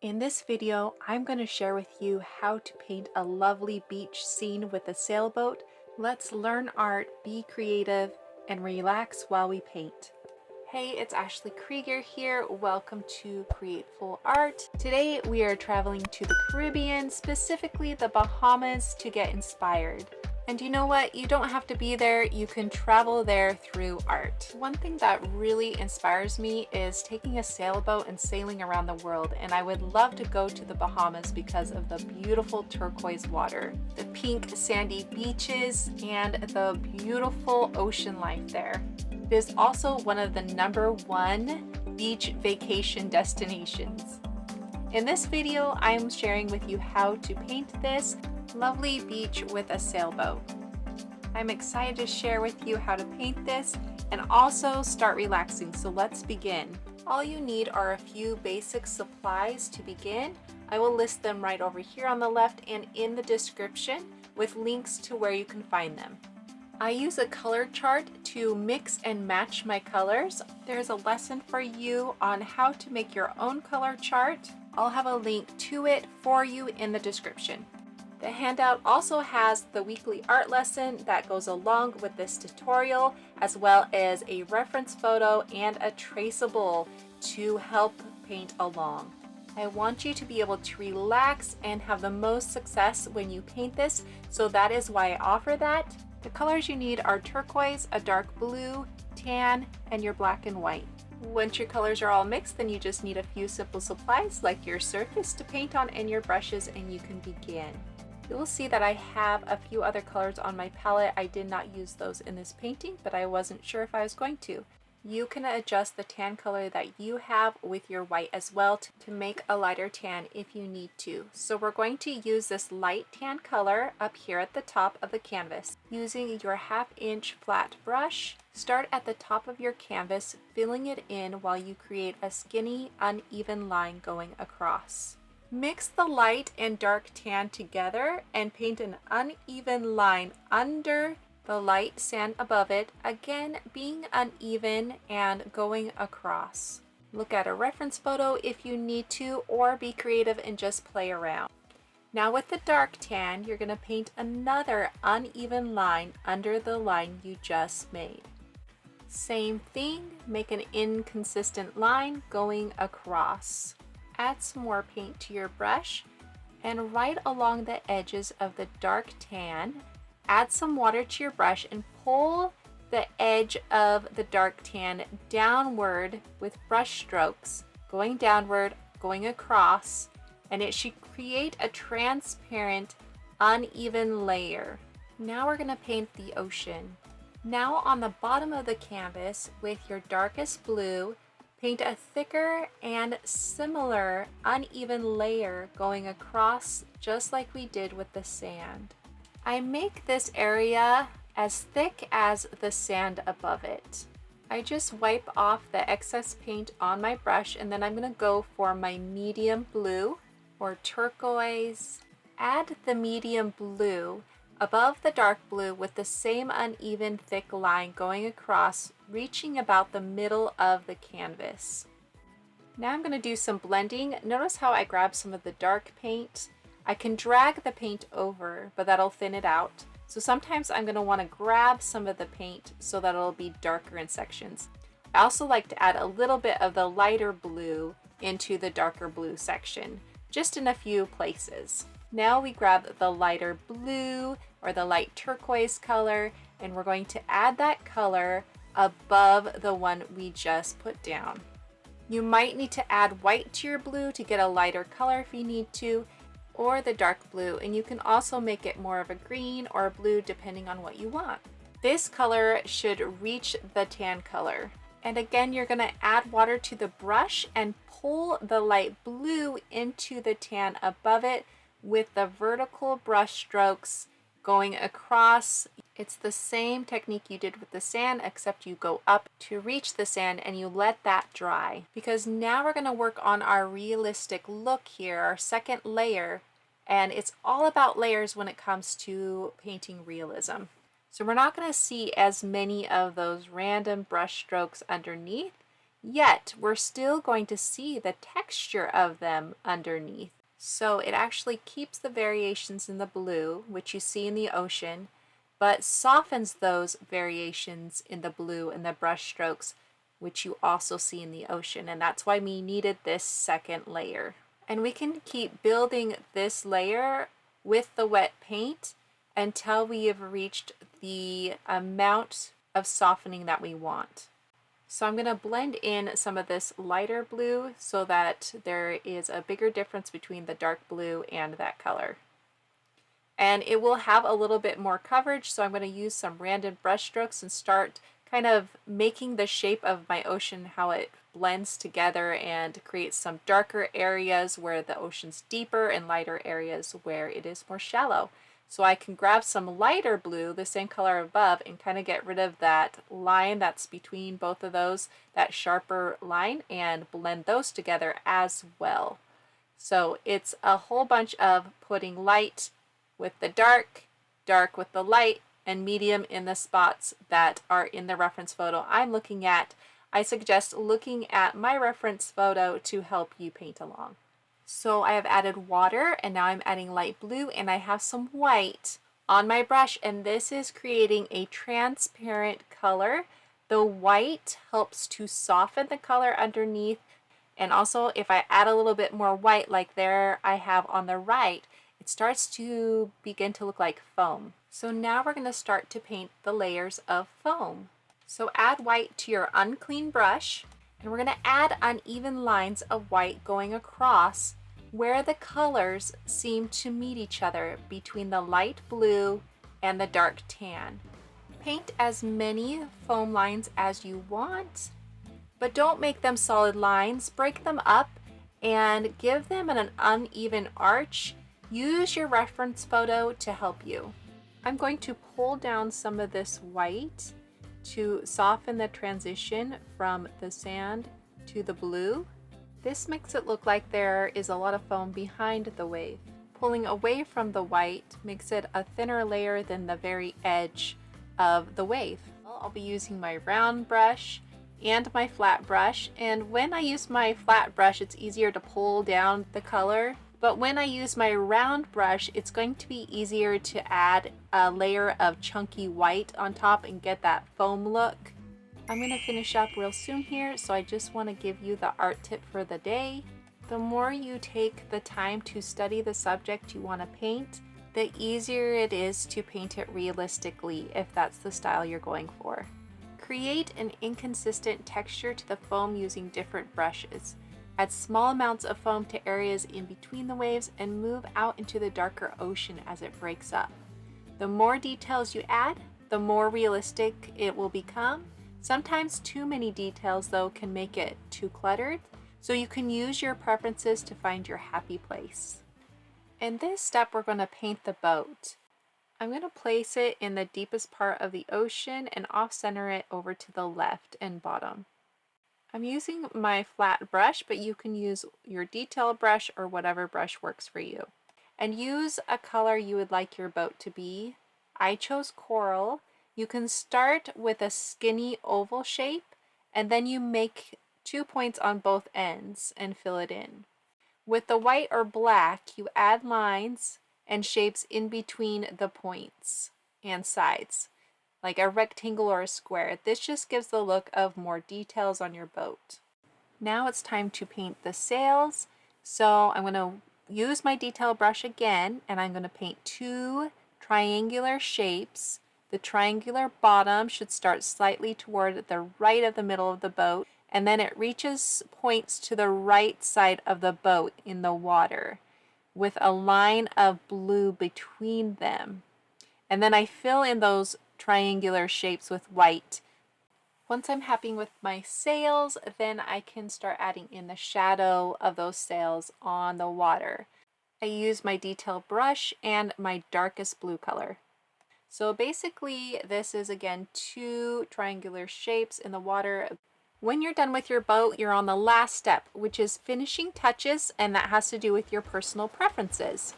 In this video, I'm going to share with you how to paint a lovely beach scene with a sailboat. Let's learn art, be creative, and relax while we paint. Hey, it's Ashley Krieger here. Welcome to Createful Art. Today we are traveling to the Caribbean, specifically the Bahamas, to get inspired. And you know what? You don't have to be there. You can travel there through art. One thing that really inspires me is taking a sailboat and sailing around the world. And I would love to go to the Bahamas because of the beautiful turquoise water, the pink sandy beaches, and the beautiful ocean life there. It is also one of the #1 beach vacation destinations. In this video, I am sharing with you how to paint this lovely beach with a sailboat. I'm excited to share with you how to paint this and also start relaxing, so let's begin. All you need are a few basic supplies to begin. I will list them right over here on the left and in the description with links to where you can find them. I use a color chart to mix and match my colors. There's a lesson for you on how to make your own color chart. I'll have a link to it for you in the description. The handout also has the weekly art lesson that goes along with this tutorial, as well as a reference photo and a traceable to help paint along. I want you to be able to relax and have the most success when you paint this, so that is why I offer that. The colors you need are turquoise, a dark blue, tan, and your black and white. Once your colors are all mixed, then you just need a few simple supplies like your surface to paint on and your brushes, and you can begin. You will see that I have a few other colors on my palette. I did not use those in this painting, but I wasn't sure if I was going to. You can adjust the tan color that you have with your white as well to make a lighter tan if you need to. So we're going to use this light tan color up here at the top of the canvas. Using your 1/2-inch flat brush, start at the top of your canvas, filling it in while you create a skinny, uneven line going across. Mix the light and dark tan together and paint an uneven line under the light sand above it, again being uneven and going across. Look at a reference photo if you need to, or be creative and just play around. Now with the dark tan, you're going to paint another uneven line under the line you just made. Same thing, make an inconsistent line going across. Add some more paint to your brush, and right along the edges of the dark tan, add some water to your brush and pull the edge of the dark tan downward with brush strokes, going downward, going across, and it should create a transparent, uneven layer. Now we're going to paint the ocean. Now on the bottom of the canvas with your darkest blue, paint a thicker and similar uneven layer going across, just like we did with the sand. I make this area as thick as the sand above it. I just wipe off the excess paint on my brush, and then I'm going to go for my medium blue or turquoise. Add the medium blue above the dark blue with the same uneven thick line going across, reaching about the middle of the canvas. Now I'm going to do some blending. Notice how I grab some of the dark paint. I can drag the paint over, but that'll thin it out. So sometimes I'm going to want to grab some of the paint so that it'll be darker in sections. I also like to add a little bit of the lighter blue into the darker blue section, just in a few places. Now we grab the lighter blue or the light turquoise color, and we're going to add that color above the one we just put down. You might need to add white to your blue to get a lighter color if you need to, or the dark blue, and you can also make it more of a green or a blue depending on what you want. This color should reach the tan color. And again, you're going to add water to the brush and pull the light blue into the tan above it with the vertical brush strokes going across. It's the same technique you did with the sand, except you go up to reach the sand and you let that dry. Because now we're going to work on our realistic look here, our second layer, and it's all about layers when it comes to painting realism. So we're not going to see as many of those random brush strokes underneath. yet we're still going to see the texture of them underneath. So it actually keeps the variations in the blue, which you see in the ocean, but softens those variations in the blue and the brush strokes, which you also see in the ocean. And that's why we needed this second layer. And we can keep building this layer with the wet paint until we have reached the amount of softening that we want. So I'm going to blend in some of this lighter blue so that there is a bigger difference between the dark blue and that color. And it will have a little bit more coverage, so I'm going to use some random brush strokes and start kind of making the shape of my ocean, how it blends together, and create some darker areas where the ocean's deeper and lighter areas where it is more shallow. So I can grab some lighter blue, the same color above, and kind of get rid of that line that's between both of those, that sharper line, and blend those together as well. So it's a whole bunch of putting light with the dark, dark with the light, and medium in the spots that are in the reference photo I'm looking at. I suggest looking at my reference photo to help you paint along. So I have added water, and now I'm adding light blue, and I have some white on my brush, and this is creating a transparent color. The white helps to soften the color underneath, and also if I add a little bit more white like there I have on the right, it starts to begin to look like foam. So now we're going to start to paint the layers of foam. So add white to your unclean brush, and we're going to add uneven lines of white going across where the colors seem to meet each other between the light blue and the dark tan. Paint as many foam lines as you want, but don't make them solid lines. Break them up and give them an uneven arch. Use your reference photo to help you. I'm going to pull down some of this white to soften the transition from the sand to the blue. This makes it look like there is a lot of foam behind the wave. Pulling away from the white makes it a thinner layer than the very edge of the wave. I'll be using my round brush and my flat brush, and when I use my flat brush it's easier to pull down the color, but when I use my round brush it's going to be easier to add a layer of chunky white on top and get that foam look. I'm going to finish up real soon here, so I just want to give you the art tip for the day. The more you take the time to study the subject you want to paint, the easier it is to paint it realistically if that's the style you're going for. Create an inconsistent texture to the foam using different brushes. Add small amounts of foam to areas in between the waves and move out into the darker ocean as it breaks up. The more details you add, the more realistic it will become. Sometimes too many details though can make it too cluttered, so you can use your preferences to find your happy place. In this step we're going to paint the boat. I'm going to place it in the deepest part of the ocean and off-center it over to the left and bottom. I'm using my flat brush, but you can use your detail brush or whatever brush works for you. And use a color you would like your boat to be. I chose coral. You can start with a skinny oval shape, and then you make 2 points on both ends and fill it in. With the white or black, you add lines and shapes in between the points and sides, like a rectangle or a square. This just gives the look of more details on your boat. Now it's time to paint the sails. So I'm going to use my detail brush again, and I'm going to paint 2 triangular shapes. The triangular bottom should start slightly toward the right of the middle of the boat, and then it reaches points to the right side of the boat in the water with a line of blue between them. And then I fill in those triangular shapes with white. Once I'm happy with my sails, then I can start adding in the shadow of those sails on the water. I use my detail brush and my darkest blue color. So basically this is again 2 triangular shapes in the water. When you're done with your boat, you're on the last step, which is finishing touches, and that has to do with your personal preferences.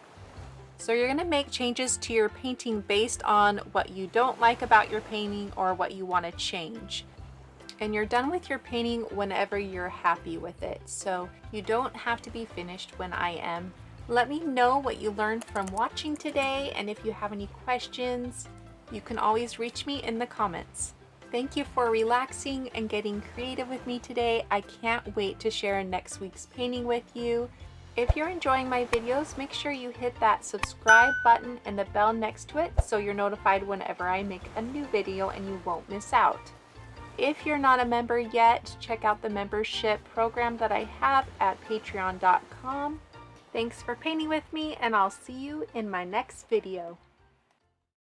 So you're going to make changes to your painting based on what you don't like about your painting or what you want to change. And you're done with your painting whenever you're happy with it, so you don't have to be finished when I am. Let me know what you learned from watching today, and if you have any questions, you can always reach me in the comments. Thank you for relaxing and getting creative with me today. I can't wait to share next week's painting with you. If you're enjoying my videos, make sure you hit that subscribe button and the bell next to it so you're notified whenever I make a new video and you won't miss out. If you're not a member yet, check out the membership program that I have at patreon.com. Thanks for painting with me, and I'll see you in my next video.